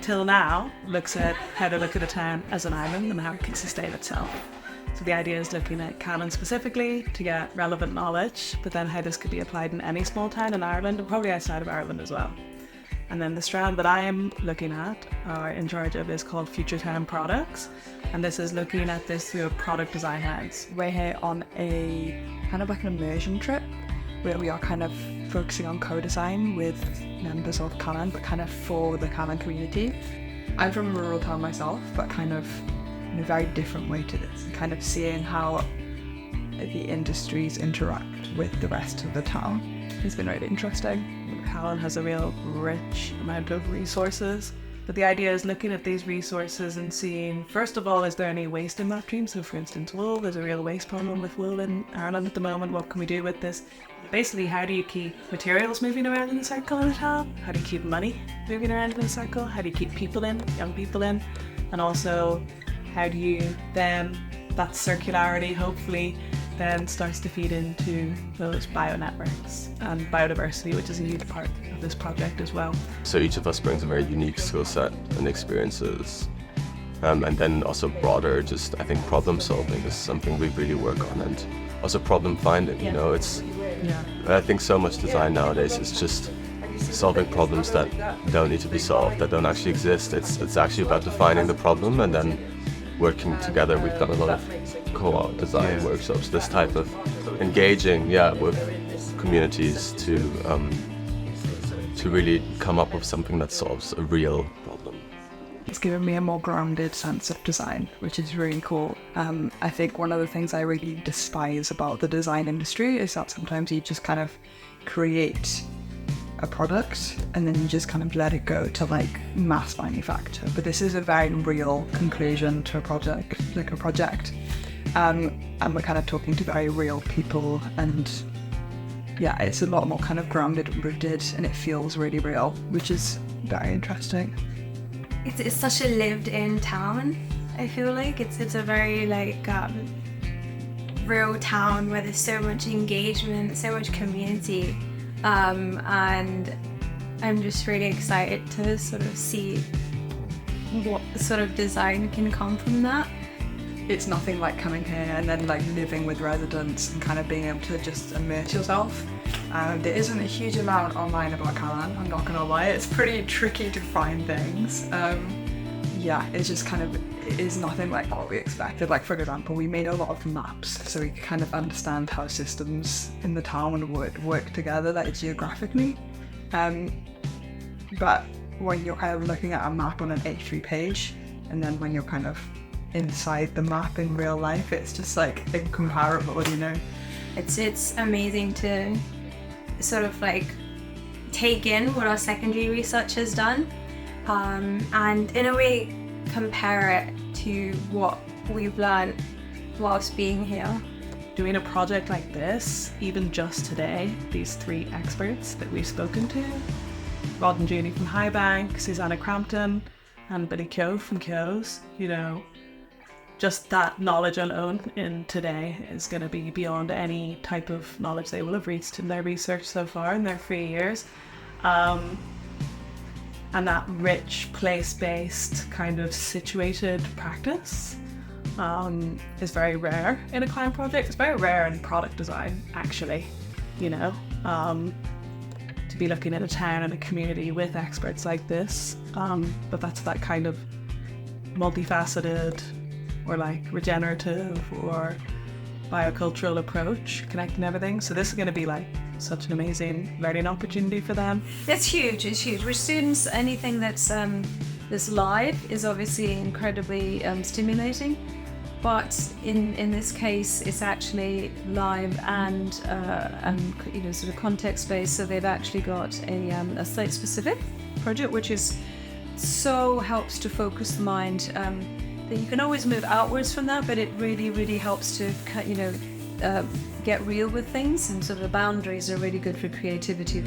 till now looks at how to look at a town as an island and how it can sustain itself. So the idea is looking at Callan specifically to get relevant knowledge, but then how this could be applied in any small town in Ireland and probably outside of Ireland as well. And then the strand that I am looking at, or in charge of, is called Future Town Products. And this is looking at this through a product design lens. We're here on a kind of like an immersion trip where we are kind of focusing on co-design with members of Callan, but kind of for the Callan community. I'm from a rural town myself, but kind of in a very different way to this, kind of seeing how the industries interact with the rest of the town. It's been really interesting. Callan has a real rich amount of resources, but the idea is looking at these resources and seeing, first of all, is there any waste in that stream? So for instance, wool, there's a real waste problem with wool in Ireland at the moment. What can we do with this? Basically, how do you keep materials moving around in a circle in a town? How do you keep money moving around in a circle? How do you keep people in, young people in? And also, how do you then, that circularity hopefully then starts to feed into those bio-networks and biodiversity, which is a huge part of this project as well. So each of us brings a very unique skill set and experiences. And then also broader, just I think problem solving is something we really work on, and also problem finding, you know, I think so much design nowadays is just solving problems that don't need to be solved, that don't actually exist. It's actually about defining the problem and then working together. We've done a lot of co-op design workshops, this type of engaging with communities to really come up with something that solves a real problem. It's given me a more grounded sense of design, which is really cool. I think one of the things I really despise about the design industry is that sometimes you just kind of create a product and then you just kind of let it go to like mass manufacture. But this is a very real conclusion to a project, and we're kind of talking to very real people, and yeah, it's a lot more kind of grounded and rooted, and it feels really real, which is very interesting. It's such a lived-in town. I feel like it's a very like real town where there's so much engagement, so much community, and I'm just really excited to sort of see what sort of design can come from that. It's nothing like coming here and then like living with residents and kind of being able to just immerse yourself. There isn't a huge amount online about Callan, I'm not gonna lie, it's pretty tricky to find things. It's just kind of, it is nothing like what we expected. Like for example, we made a lot of maps so we could kind of understand how systems in the town would work together, like geographically. But when you're kind of looking at a map on an A3 page, and then when you're kind of inside the map in real life, it's just like incomparable, you know? It's amazing to sort of like take in what our secondary research has done, and in a way compare it to what we've learned whilst being here. Doing a project like this, even just today, these three experts that we've spoken to, Rod and Junie from Highbank, Susanna Crampton, and Billy Keogh from Keogh's, you know, just that knowledge alone in today is going to be beyond any type of knowledge they will have reached in their research so far in their 3 years. And that rich place-based kind of situated practice is very rare in a client project. It's very rare in product design, actually, you know, to be looking at a town and a community with experts like this. But that's that kind of multifaceted or like regenerative or biocultural approach, connecting everything. So this is going to be like such an amazing learning opportunity for them. It's huge. With students, anything that's live is obviously incredibly stimulating, but in this case it's actually live and you know, sort of context based. So they've actually got a site specific project, which is so helps to focus the mind. That you can always move outwards from that, but it really helps to, you know, get real with things, and sort of the boundaries are really good for creativity.